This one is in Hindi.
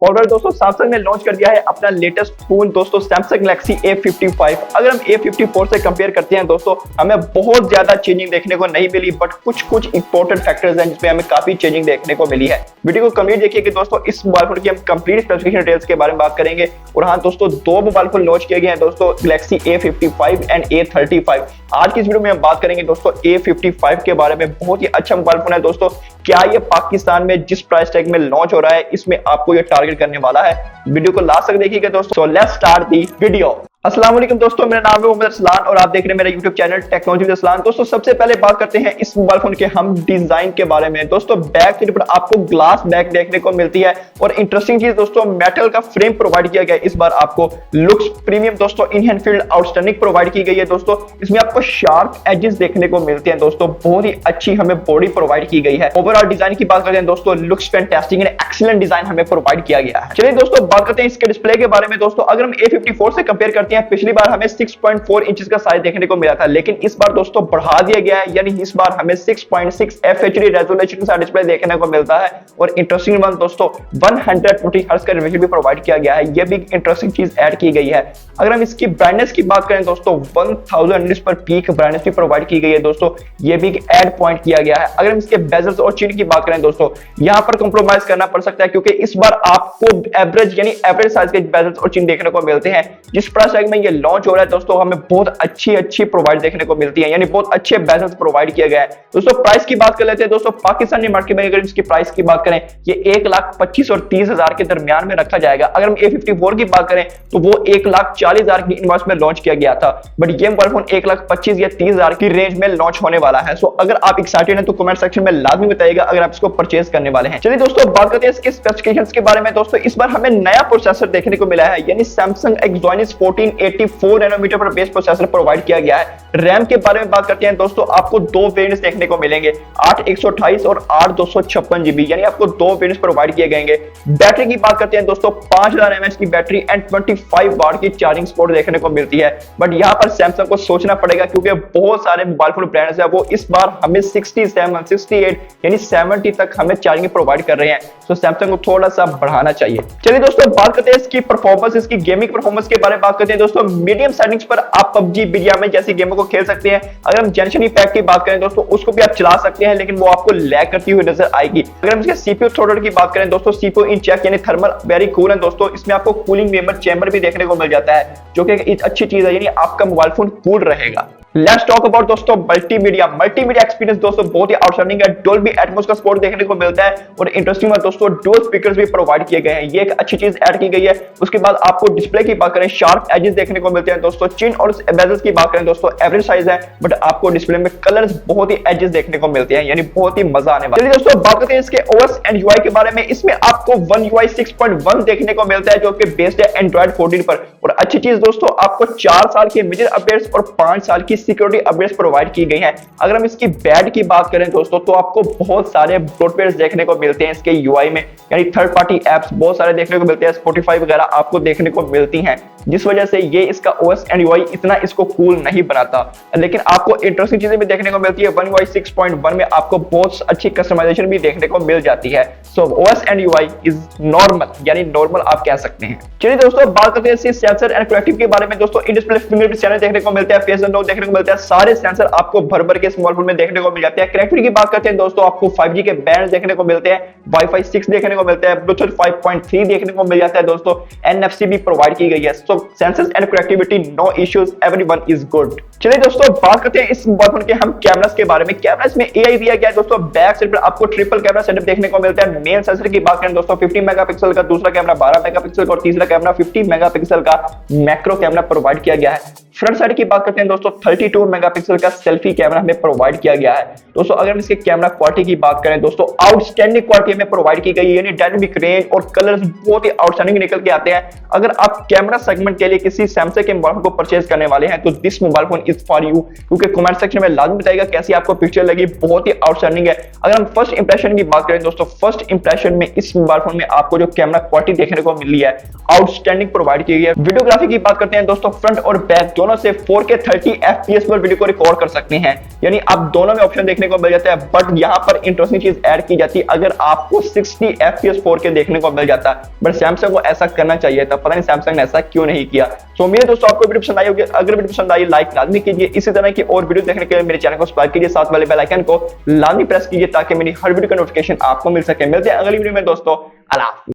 और दोस्तों सैमसंग ने लॉन्च कर दिया है अपना लेटेस्ट फोन दोस्तों सैमसंग गैलेक्सी A55। अगर हम A54 से कंपेयर करते हैं दोस्तों हमें बहुत ज्यादा चेंजिंग देखने को नहीं मिली, बट कुछ इंपॉर्टेंट फैक्टर्स हैं जिसमें हमें काफी चेंजिंग देखने को मिली है। वीडियो को कंप्लीट देखिए कि दोस्तों इस मोबाइल फोन की हम कंप्लीट स्पेसिफिकेशन डिटेल्स के बारे में बात करेंगे। और हाँ दोस्तों, दो मोबाइल फोन लॉन्च किए गए हैं दोस्तों, गैलेक्सी A55 एंड A35। आज की इस वीडियो में हम बात करेंगे दोस्तों A55 के बारे में। बहुत ही अच्छा मोबाइल फोन है दोस्तों। क्या ये पाकिस्तान में जिस प्राइस टैग में लॉन्च हो रहा है इसमें आपको ये टारगेट करने वाला है? वीडियो को लास्ट तक देखिएगा दोस्तों। Let's start the video. अस्सलाम वालेकुम दोस्तों, मेरा नाम है उमर असलान और आप देख रहे हैं मेरा YouTube channel technology with Aslan. दोस्तों सबसे पहले बात करते हैं इस मोबाइल फोन के हम डिजाइन के बारे में। दोस्तों बैक साइड पर आपको ग्लास बैक देखने को मिलती है और इंटरेस्टिंग चीज दोस्तों मेटल का फ्रेम प्रोवाइड किया गया है। इस बार आपको लुक्स प्रीमियम दोस्तों in hand field outstanding provide की गई है दोस्तों। इसमें आपको शार्प एजेस देखने को मिलते हैं दोस्तों। बहुत ही अच्छी हमें बॉडी प्रोवाइड की गई है। ओवरऑल डिजाइन की बात करते हैं दोस्तों, looks fantastic and excellent design हमें प्रोवाइड किया गया है। चलिए दोस्तों बात करते हैं इसके डिस्प्ले के बारे में। दोस्तों अगर हम A54 से कंपेयर करते हैं, पिछली बार हमें 6.4 इंचेस का साइज देखने को मिला था, लेकिन इस बार दोस्तों बढ़ा दिया गया है, यानी इस बार हमें 6.6 FHD रेजोल्यूशन का डिस्प्ले देखने को मिलता है। और इंटरेस्टिंग बात दोस्तों 120 हर्ट्ज का रिफ्रेश भी प्रोवाइड किया गया है। यह भी इंटरेस्टिंग चीज ऐड की गई है। अगर हम इसकी ब्राइटनेस की बात करें दोस्तों 1000 निट्स पर पीक ब्राइटनेस भी प्रोवाइड की गई है दोस्तों। यह भी ऐड पॉइंट किया गया है। अगर हम इसके बेजल्स और चिन की बात करें दोस्तों, यहां पर कंप्रोमाइज करना पड़ सकता है क्योंकि इस बार आपको एवरेज यानी एवरेज साइज के बेजल्स और चिन देखने को मिलते हैं। जिस प्राइस टैग में ये लॉन्च हो रहा है दोस्तों हमें बहुत अच्छी प्रोवाइड देखने को मिलती है, यानी बहुत अच्छे बेजल्स प्रोवाइड किया गया है। दोस्तों प्राइस की बात कर लेते हैं दोस्तों। पाकिस्तानी मार्केट में अगर इसकी प्राइस की बात करें ये 1,25,000 और 30,000 के दरमियान में रखा जाएगा। अगर हम A54 की बात करें तो वो 1,40,000 की इनवॉइस में लॉन्च किया गया था, बट ये मोबाइल फोन 1,25,000 या 30,000 की रेंज में लॉन्च होने वाला है। सो अगर आप एक्साइटेड हैं तो कमेंट सेक्शन में लाजमी बताइएगा अगर आप इसको परचेज करने वाले हैं। चलिए दोस्तों बात करते हैं इसके स्पेसिफिकेशंस के बारे में। दोस्तों इस बार हमें नया प्रोसेसर देखने को मिला है, यानी Samsung Exynos 1484 नैनोमीटर पर बेस प्रोसेसर प्रोवाइड किया गया है। रैम के बारे में बात करते हैं दोस्तों, आपको दो वेरिएंट्स देखने को मिलेंगे, 8/128 और 8/256 GB, यानी आपको दो वेरिएंट्स प्रोवाइड किए गएंगे। बैटरी की बात करते हैं दोस्तों 5000 mAh की बैटरी एंड 25 वाट की चार्जिंग सपोर्ट देखने को मिलती है। बट यहां पर सैमसंग को सोचना पड़ेगा क्योंकि बहुत सारे मोबाइल फोन ब्रांड्स है वो इस बार हमें 67, 68 यानी 70 तक हमें चार्जिंग प्रोवाइड कर रहे हैं। तो सैमसंग को थोड़ा सा बढ़ाना चाहिए। चलिए दोस्तों बात करते हैं इसकी परफॉर्मेंस, इसकी गेमिंग परफॉर्मेंस के बारे में बात करते हैं दोस्तों। मीडियम सेटिंग्स पर आप PUBG, बिरयानी जैसी गेमों को खेल सकते हैं। अगर हम जेनशन पैक की बात करें दोस्तों उसको भी आप चला सकते हैं, लेकिन वो आपको लैग करती हुई नजर आएगी। अगर हम इसके CPU थ्रोटल की बात करें दोस्तों, CPU इन चेक यानी थर्मल वेरी कूल है दोस्तों। इसमें आपको कूलिंग चैम्बर भी देखने को मिल जाता है, जो कि एक अच्छी चीज है, यानी आपका मोबाइल फोन कूल रहेगा। लेट्स टॉक अबाउट दोस्तों मल्टीमीडिया एक्सपीरियंस दोस्तों बहुत ही आउटस्टैंडिंग है। डोल्बी एटमॉस का सपोर्ट देखने को मिलता है और इंटरेस्टिंग बात दोस्तों डुअल स्पीकर्स भी प्रोवाइड किए गए हैं। ये एक अच्छी चीज ऐड की गई है। उसके बाद आपको डिस्प्ले की बात करें शार्प एजेस देखने को मिलते हैं दोस्तों। चिन और बेजल्स की बात करें दोस्तों एवरेज साइज है, बट आपको डिस्प्ले में कलर्स बहुत ही एजेस देखने को मिलते हैं, यानी बहुत ही मजा आने वाला है। दोस्तों बात करते हैं इसके OS एंड UI के बारे में। इसमें आपको One UI 6.1 देखने को मिलता है जो कि बेस्ड है Android 14 पर। और अच्छी चीज दोस्तों आपको 4 साल के मेजर अपडेट्स और 5 साल की सिक्योरिटी अपडेट्स प्रोवाइड की गई है। अगर हम इसकी बैड की बात करें दोस्तों तो आपको बहुत सारे ब्रोडवेयर्स देखने को मिलते हैं इसके UI में, यानी थर्ड पार्टी एप्स बहुत सारे देखने को मिलते हैं, Spotify वगैरह आपको देखने को मिलती हैं, जिस वजह से ये इसका OS एंड UI इतना इसको कूल नहीं बनाता। लेकिन आपको इंटरेस्टिंग चीजें भी देखने को मिलती है। One UI 6.1 में आपको बहुत अच्छी कस्टमाइजेशन भी देखने को मिल जाती है। सो OS and UI is normal, यानी नॉर्मल आप कह सकते हैं। चलिए दोस्तों बात करते हैं इसके सेंसर एंड कनेक्टिविटी के बारे में। दोस्तों इन डिस्प्ले फिंगरप्रिंट सेंसर देखने को मिलता है, फेस अनलॉक देखने को मिलता है, सारे सेंसर आपको भर के स्मॉल फोन में देखने को मिल जाते हैं। कनेक्टिविटी की बात करते हैं दोस्तों आपको 5G के बैंड देखने को मिलते हैं, Wi-Fi 6 देखने को मिलता है, Bluetooth 5.3 देखने को मिल जाता है दोस्तों, NFC भी प्रोवाइड की गई है। So sensors and connectivity no issues, everyone is good. चलिए दोस्तों बात करते हैं इस मोबाइल फोन के हम कैमरास के बारे में। कैमरास में AI दिया गया है दोस्तों। बैक साइड पर आपको ट्रिपल कैमरा सेटअप देखने को मिलता है। मेन सेंसर की बात करें दोस्तों 50 मेगापिक्सल का, दूसरा कैमरा 12 मेगापिक्सल का और तीसरा कैमरा 50 मेगापिक्सल का मैक्रो कैमरा प्रोवाइड किया गया है। फ्रंट साइड की बात करते हैं दोस्तों 32 मेगापिक्सल का सेल्फी कैमरा हमें प्रोवाइड किया गया है दोस्तों। अगर हम इसके कैमरा क्वालिटी की बात करें दोस्तों आउटस्टैंडिंग क्वालिटी में प्रोवाइड की गई है, यानी डायनामिक रेंज और कलर्स बहुत ही आउटस्टैंडिंग निकल के आते हैं। अगर आप कैमरा सेगमेंट के लिए किसी सैमसंग के मोबाइल फोन को परचेज करने वाले हैं तो this mobile phone is for you, क्योंकि कमेंट सेक्शन में लाजमी बताइएगा कैसी आपको पिक्चर लगी, बहुत ही आउटस्टैंडिंग है। अगर हम फर्स्ट इंप्रेशन की बात करें दोस्तों, फर्स्ट इंप्रेशन में इस मोबाइल फोन में आपको जो कैमरा क्वालिटी देखने को मिली है आउटस्टैंडिंग प्रोवाइड की गई है। वीडियोग्राफी की बात करते हैं दोस्तों, फ्रंट और बैक दोनों से 4K 30 FPS पर वीडियो को रिकॉर्ड कर सकते हैं, यानी आप दोनों में ऑप्शन देखने को मिल जाता है। बट यहाँ पर इंटरेस्टिंग चीज ऐड की जाती है, अगर आपको 60 FPS 4K देखने को मिल जाता है, बट सैमसंग को ऐसा करना चाहिए था, पता नहीं सैमसंग ने ऐसा क्यों नहीं किया। सो उम्मीद है दोस्तों आपको वीडियो पसंद आई होगी। अगर वीडियो पसंद आई लाइक लाजमी कीजिए, इसी तरह की और वीडियो देखने के लिए मेरे चैनल को सब्सक्राइब कीजिए, साथ वाले बेल आइकन को लाजमी प्रेस कीजिए ताकि मेरी हर वीडियो का नोटिफिकेशन आपको मिल सके। मिलते हैं अगली वीडियो में दोस्तों, अल्लाह हाफ़िज़।